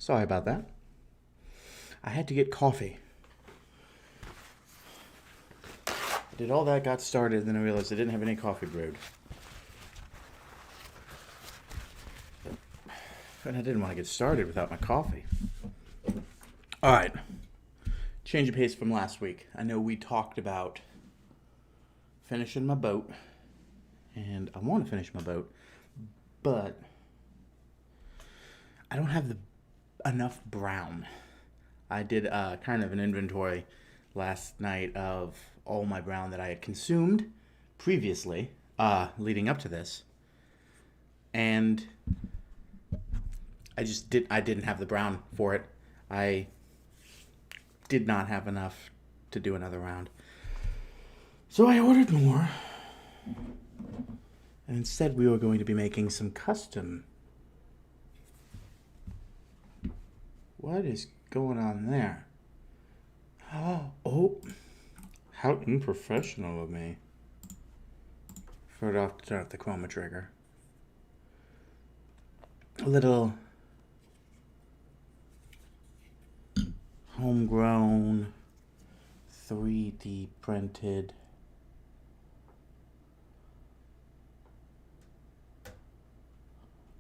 Sorry about that. I had to get coffee. I did all that, got started, and then I realized I didn't have any coffee brewed. And I didn't want to get started without my coffee. All right. Change of pace from last week. I know we talked about finishing my boat, and I want to finish my boat, but I don't have enough brown. I did kind of an inventory last night of all my brown that I had consumed previously, leading up to this, and I didn't have the brown for it. I did not have enough to do another round. So I ordered more. And instead we were going to be making some custom. What is going on there? Oh, how unprofessional of me. Forgot to turn off the chroma trigger. A little homegrown 3D printed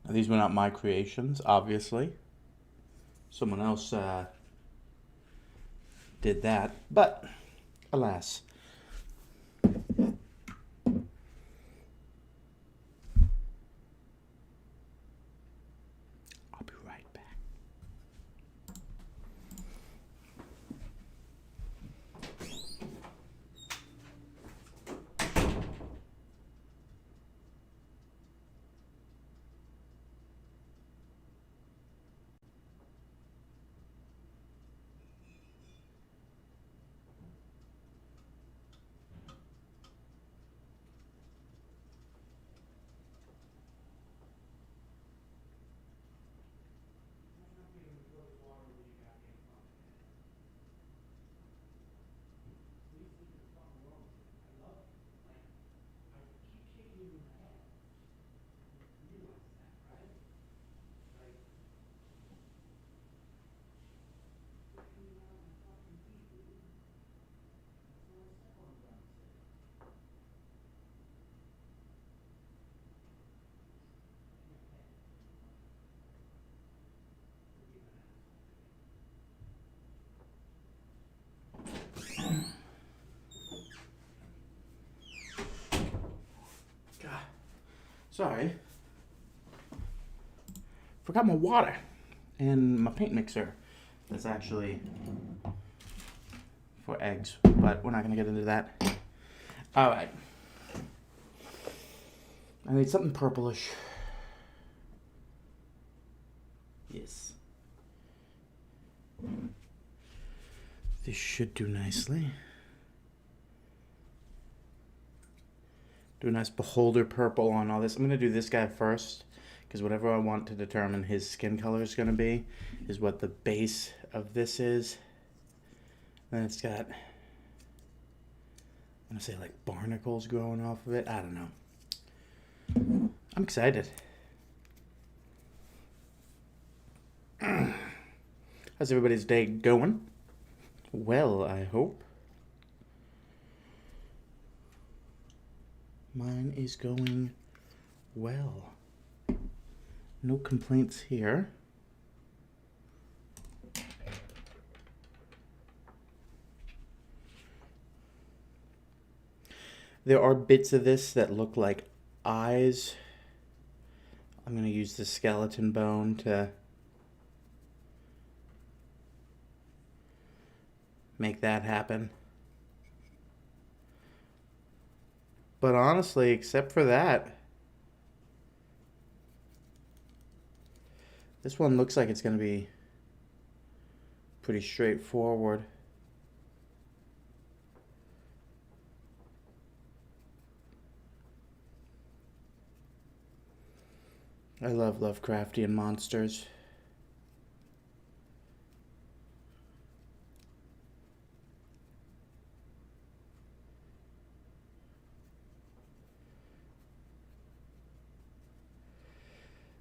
now, these were not my creations, obviously. Someone else did that, but alas. I'll be right back. Sorry. Forgot my water and my paint mixer. That's actually for eggs, but we're not going to get into that. All right. I need something purplish. Yes. This should do nicely. Do a nice beholder purple on all this. I'm going to do this guy first, because whatever I want to determine his skin color is going to be is what the base of this is. Then it's got, I'm going to say like barnacles growing off of it. I don't know. I'm excited. How's everybody's day going? Well, I hope. Mine is going well. No complaints here. There are bits of this that look like eyes. I'm going to use the skeleton bone to make that happen. But honestly, except for that, this one looks like it's going to be pretty straightforward. I love Lovecraftian monsters.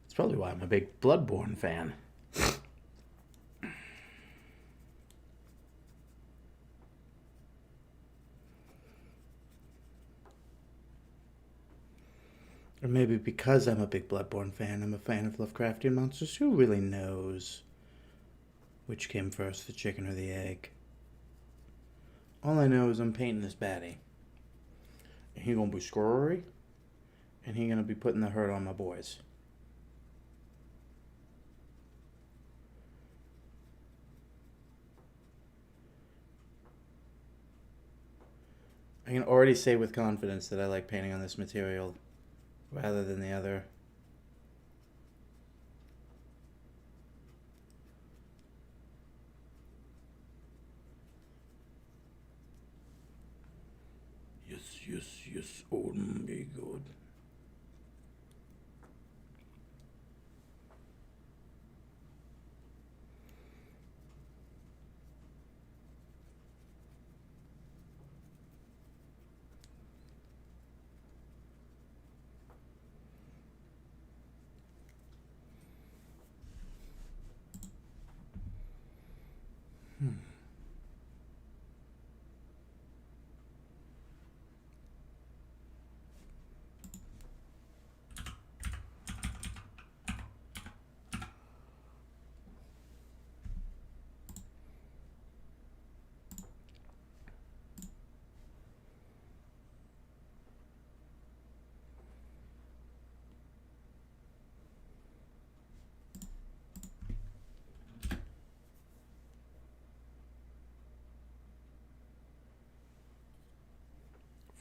It's probably why I'm a big Bloodborne fan. Or maybe because I'm a big Bloodborne fan, I'm a fan of Lovecraftian monsters. Who really knows which came first, the chicken or the egg? All I know is I'm painting this baddie. And he gonna be scary, and he gonna be putting the hurt on my boys. I can already say with confidence that I like painting on this material rather than the other. Yes, oh my god.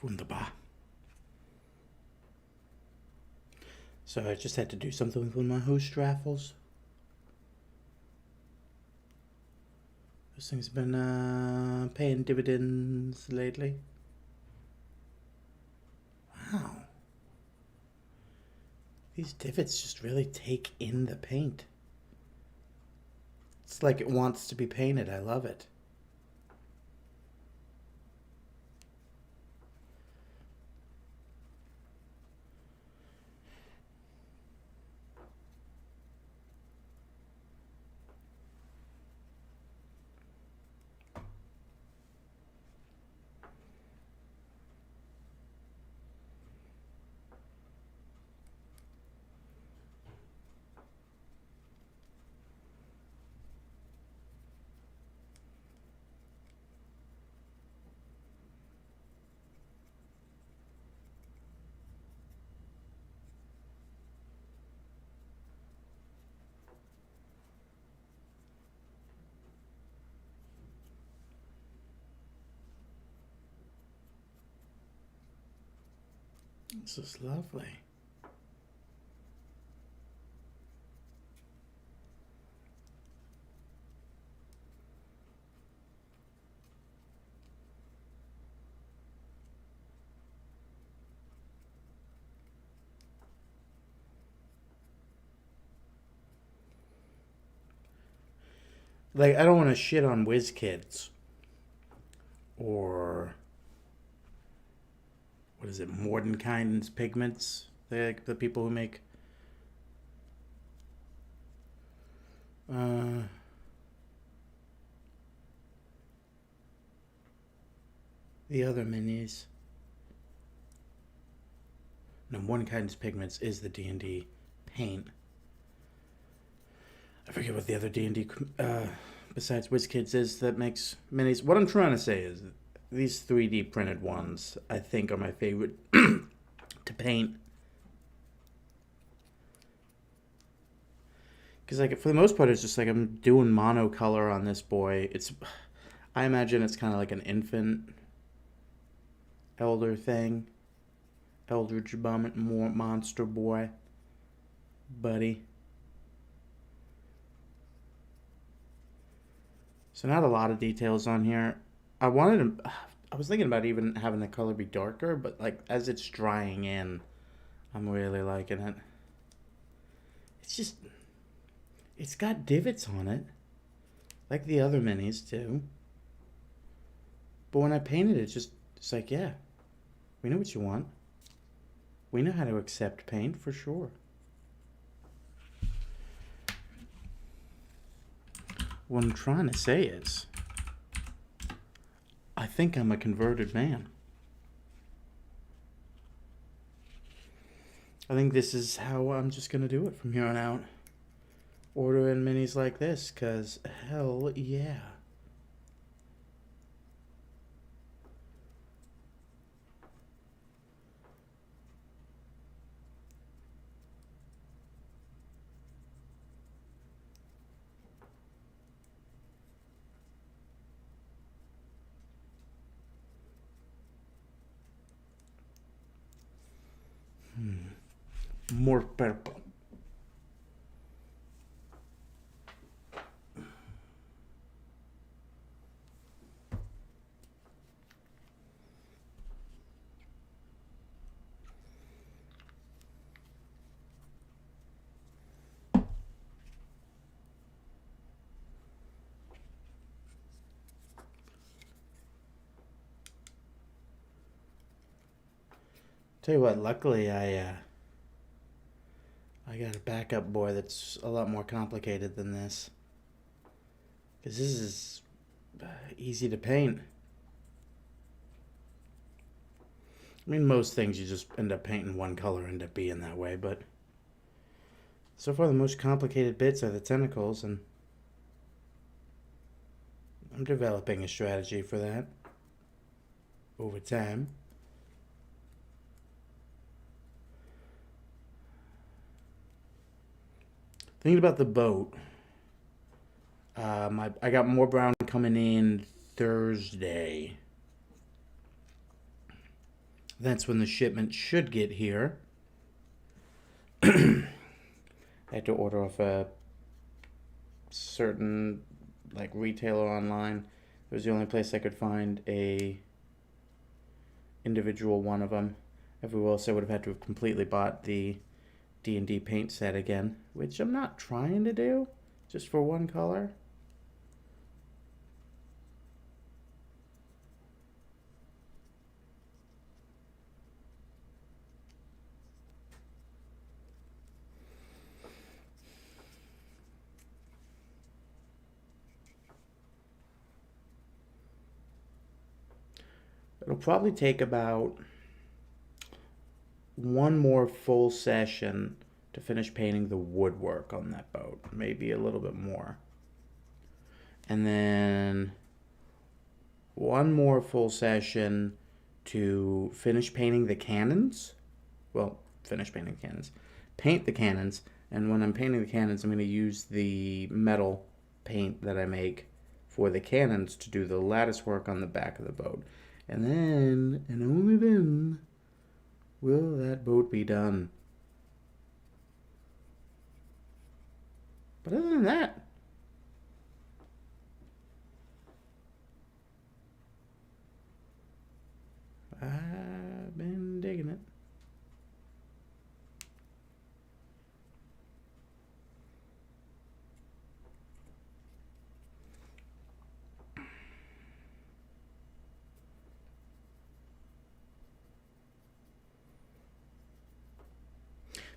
Wunderbar. So I just had to do something with one of my host raffles. Those things have been paying dividends lately. Wow. These divots just really take in the paint. It's like it wants to be painted. I love it. This is lovely. Like, I don't want to shit on WizKids or what is it, Mordenkainen's Pigments, the people who make the other minis. No, Mordenkainen's Pigments is the D&D paint. I forget what the other D&D besides WizKids is that makes minis. What I'm trying to say is these 3D printed ones I think are my favorite to paint. Because like for the most part it's just like I'm doing monocolor on this boy. I imagine it's kind of like an infant elder thing. Eldritch monster boy. Buddy. So not a lot of details on here. I was thinking about even having the color be darker, but like as it's drying in, I'm really liking it. It's got divots on it, like the other minis too. But when I painted it, it's like, yeah, we know what you want. We know how to accept paint for sure. What I'm trying to say is, I think I'm a converted man. I think this is how I'm just gonna do it from here on out. Ordering minis like this, cause hell yeah. More purple. Tell you what, luckily I got a backup board that's a lot more complicated than this. Because this is easy to paint. I mean, most things you just end up painting one color, end up being that way, but so far the most complicated bits are the tentacles, and I'm developing a strategy for that over time. Thinking about the boat, I got more brown coming in Thursday. That's when the shipment should get here. I had to order off a certain like retailer online. It was the only place I could find a individual one of them. Everywhere else I would have had to have completely bought the D&D paint set again, which I'm not trying to do, just for one color. It'll probably take about one more full session to finish painting the woodwork on that boat, maybe a little bit more. And then one more full session to finish painting the cannons. Well, finish painting the cannons. Paint the cannons, and when I'm painting the cannons, I'm going to use the metal paint that I make for the cannons to do the lattice work on the back of the boat. And then, and only then, will that boat be done. But other than that, I've been digging it.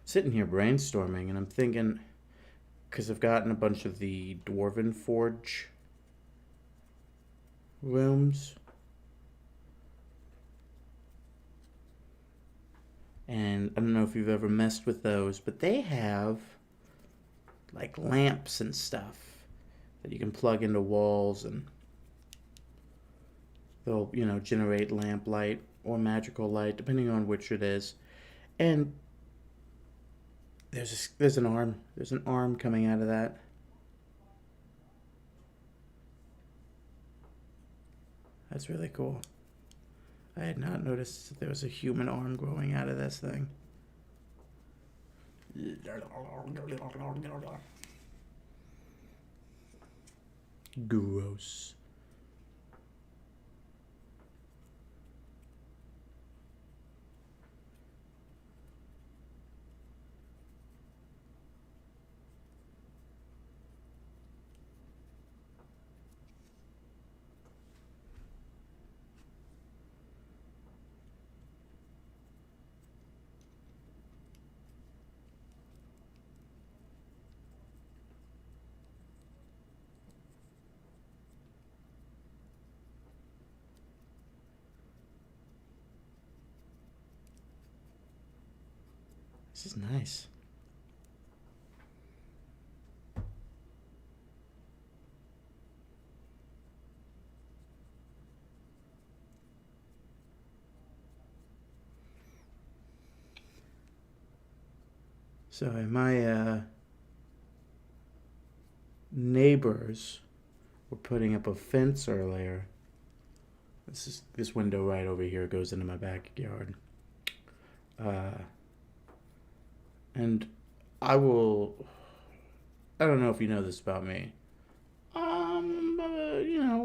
Sitting here brainstorming, and I'm thinking, because I've gotten a bunch of the Dwarven Forge rooms, and I don't know if you've ever messed with those, but they have like lamps and stuff that you can plug into walls, and they'll, generate lamp light or magical light, depending on which it is. And there's an arm. There's an arm coming out of that. That's really cool. I had not noticed that there was a human arm growing out of this thing. Gross. This is nice. So my neighbors were putting up a fence earlier. This window right over here goes into my backyard. And I will. I don't know if you know this about me.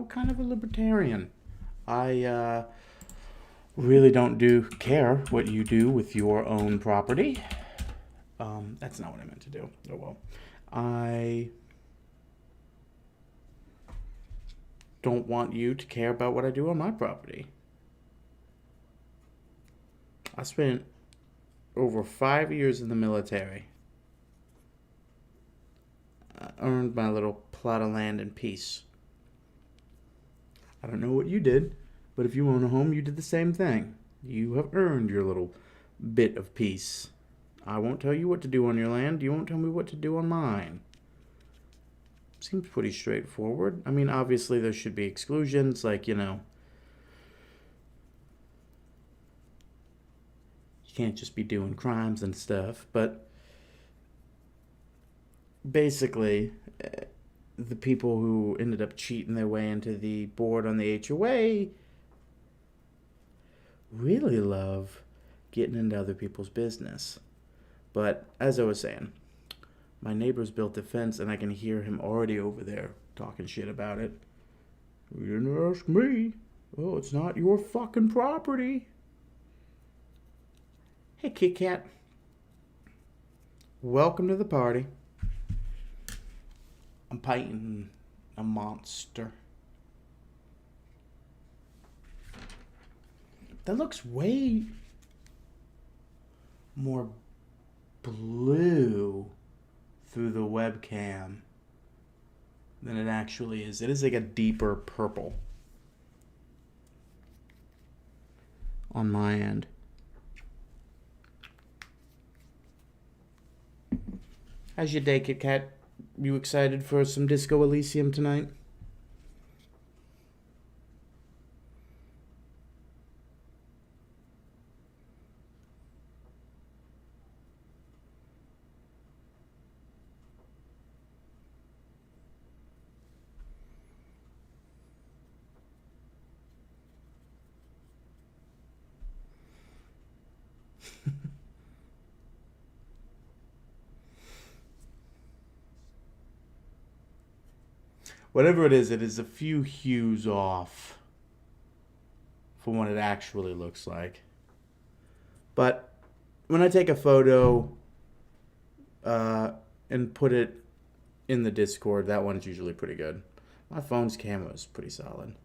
Kind of a libertarian. I really don't care what you do with your own property. That's not what I meant to do. Oh well. I don't want you to care about what I do on my property. I spent over 5 years in the military. I earned my little plot of land in peace. I don't know what you did, but if you own a home, you did the same thing. You have earned your little bit of peace. I won't tell you what to do on your land. You won't tell me what to do on mine. Seems pretty straightforward. I mean, obviously there should be exclusions, like, you can't just be doing crimes and stuff, but basically, the people who ended up cheating their way into the board on the HOA really love getting into other people's business. But as I was saying, my neighbor's built a fence and I can hear him already over there talking shit about it. You didn't ask me. Well, it's not your fucking property. Hey, Kit Kat. Welcome to the party. I'm fighting a monster. That looks way more blue through the webcam than it actually is. It is like a deeper purple on my end. How's your day, Kit Kat? You excited for some Disco Elysium tonight? Whatever it is a few hues off from what it actually looks like. But when I take a photo and put it in the Discord, that one's usually pretty good. My phone's camera is pretty solid.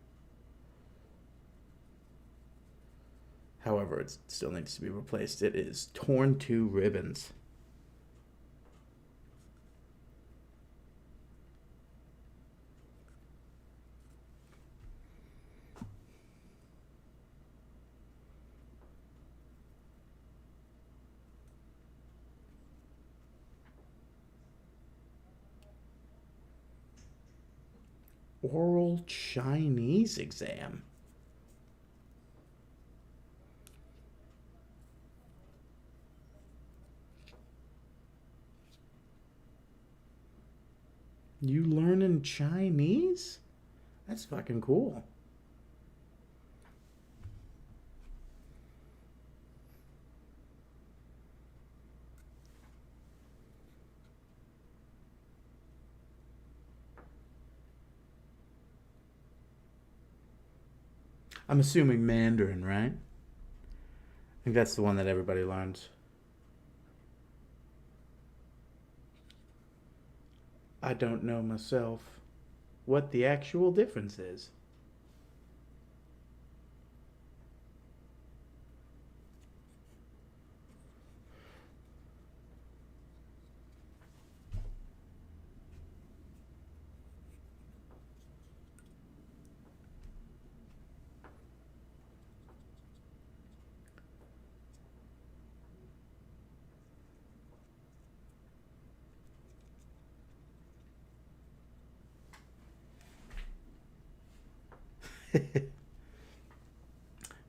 However, it still needs to be replaced. It is torn to ribbons. Oral Chinese exam. You learning Chinese? That's fucking cool. I'm assuming Mandarin, right? I think that's the one that everybody learns. I don't know myself what the actual difference is.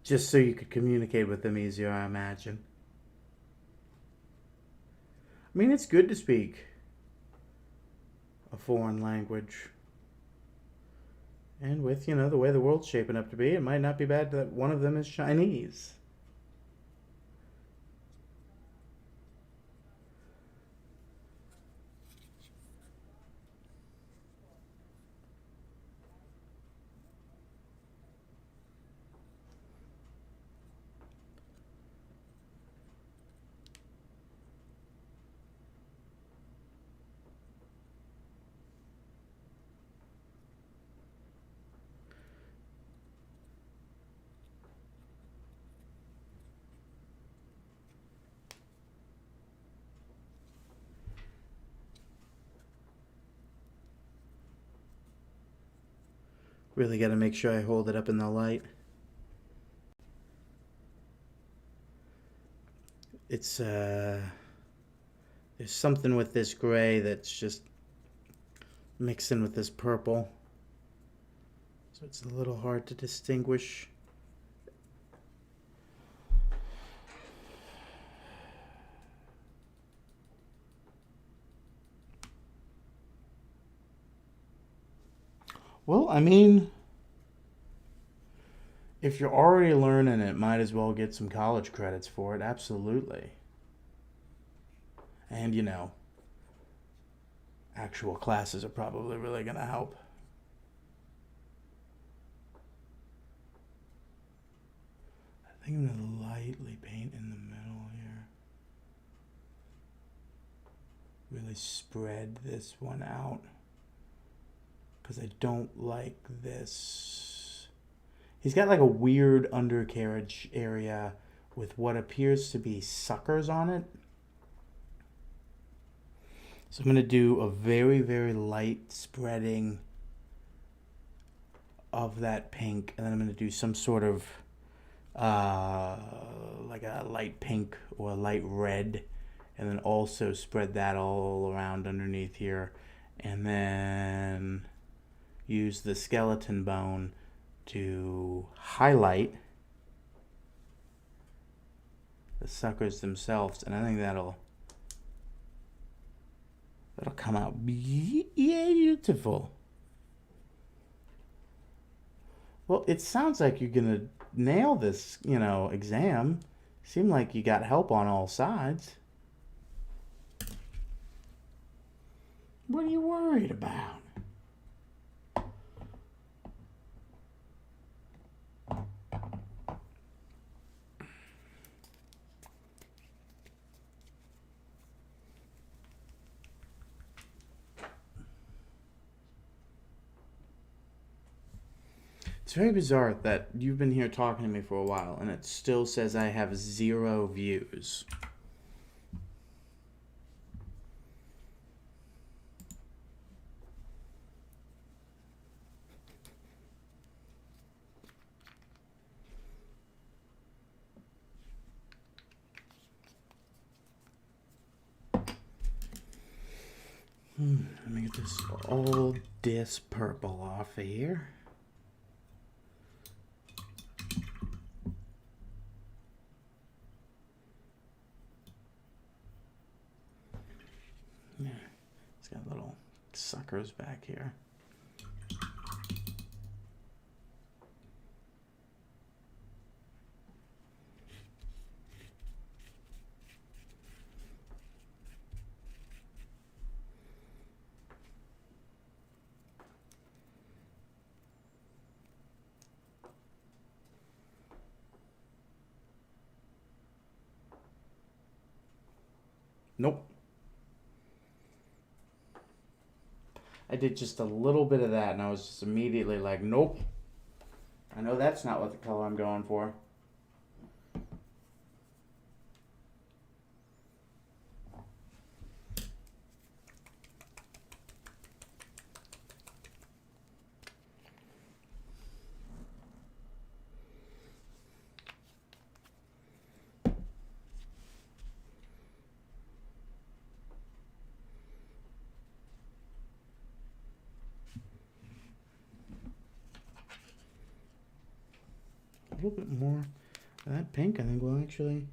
Just so you could communicate with them easier, I imagine. I mean, it's good to speak a foreign language. And with, the way the world's shaping up to be, it might not be bad that one of them is Chinese. Really got to make sure I hold it up in the light. It's, there's something with this gray that's just mixing with this purple. So it's a little hard to distinguish. Well, I mean, if you're already learning it, might as well get some college credits for it. Absolutely. And, actual classes are probably really going to help. I think I'm going to lightly paint in the middle here. Really spread this one out, because I don't like this. He's got like a weird undercarriage area with what appears to be suckers on it. So I'm going to do a very, very light spreading of that pink, and then I'm going to do some sort of like a light pink or a light red, and then also spread that all around underneath here, and then use the skeleton bone to highlight the suckers themselves, and I think that'll come out beautiful. Well, it sounds like you're gonna nail this, exam. Seemed like you got help on all sides. What are you worried about? It's very bizarre that you've been here talking to me for a while and it still says I have 0 views. Let me get this purple off of here. Yeah, it's got little suckers back here. Nope. I did just a little bit of that and I was just immediately like, nope. I know that's not what the color I'm going for. little bit more of that pink, I think will actually...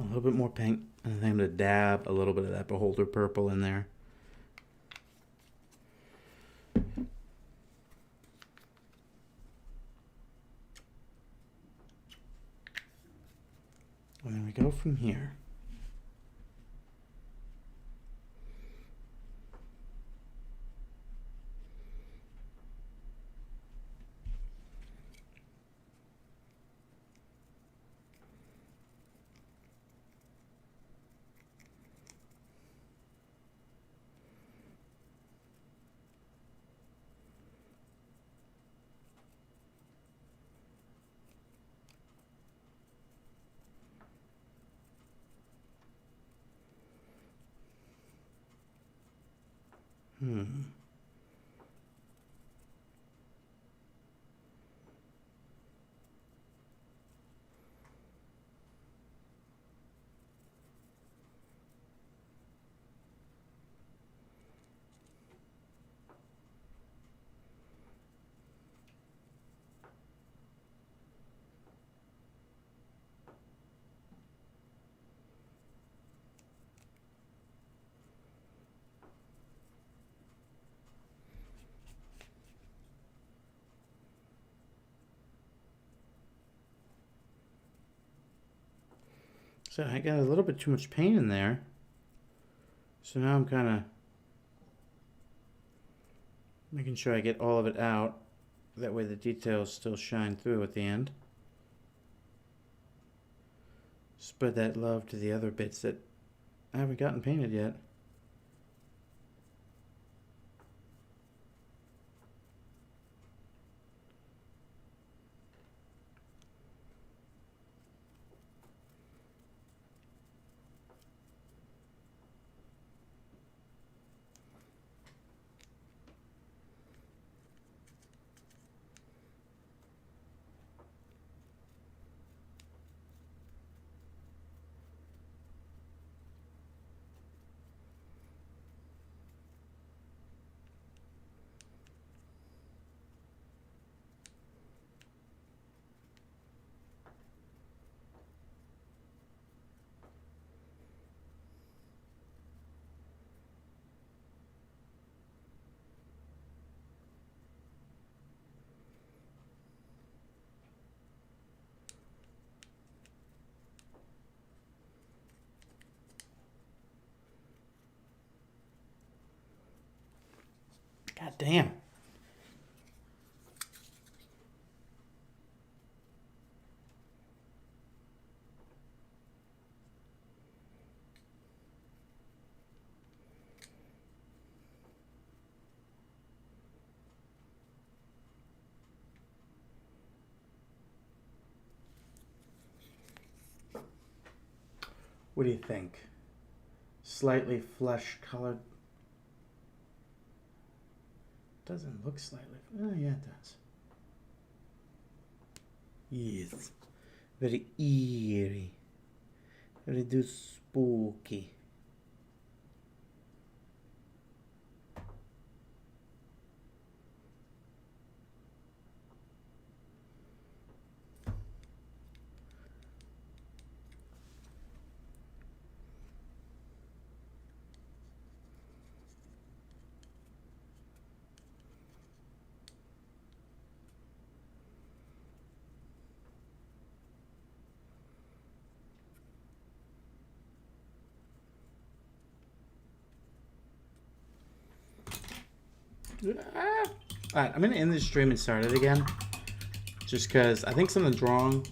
A little bit more pink, and I think I'm going to dab a little bit of that Beholder purple in there. And then we go from here. So I got a little bit too much paint in there. So now I'm kind of making sure I get all of it out. That way the details still shine through at the end. Spread that love to the other bits that I haven't gotten painted yet. God damn. What do you think? Slightly flesh colored. Doesn't look slightly. Oh, yeah, it does. Yes. Very eerie. Very do spooky. Alright, I'm going to end this stream and start it again. Just because I think something's wrong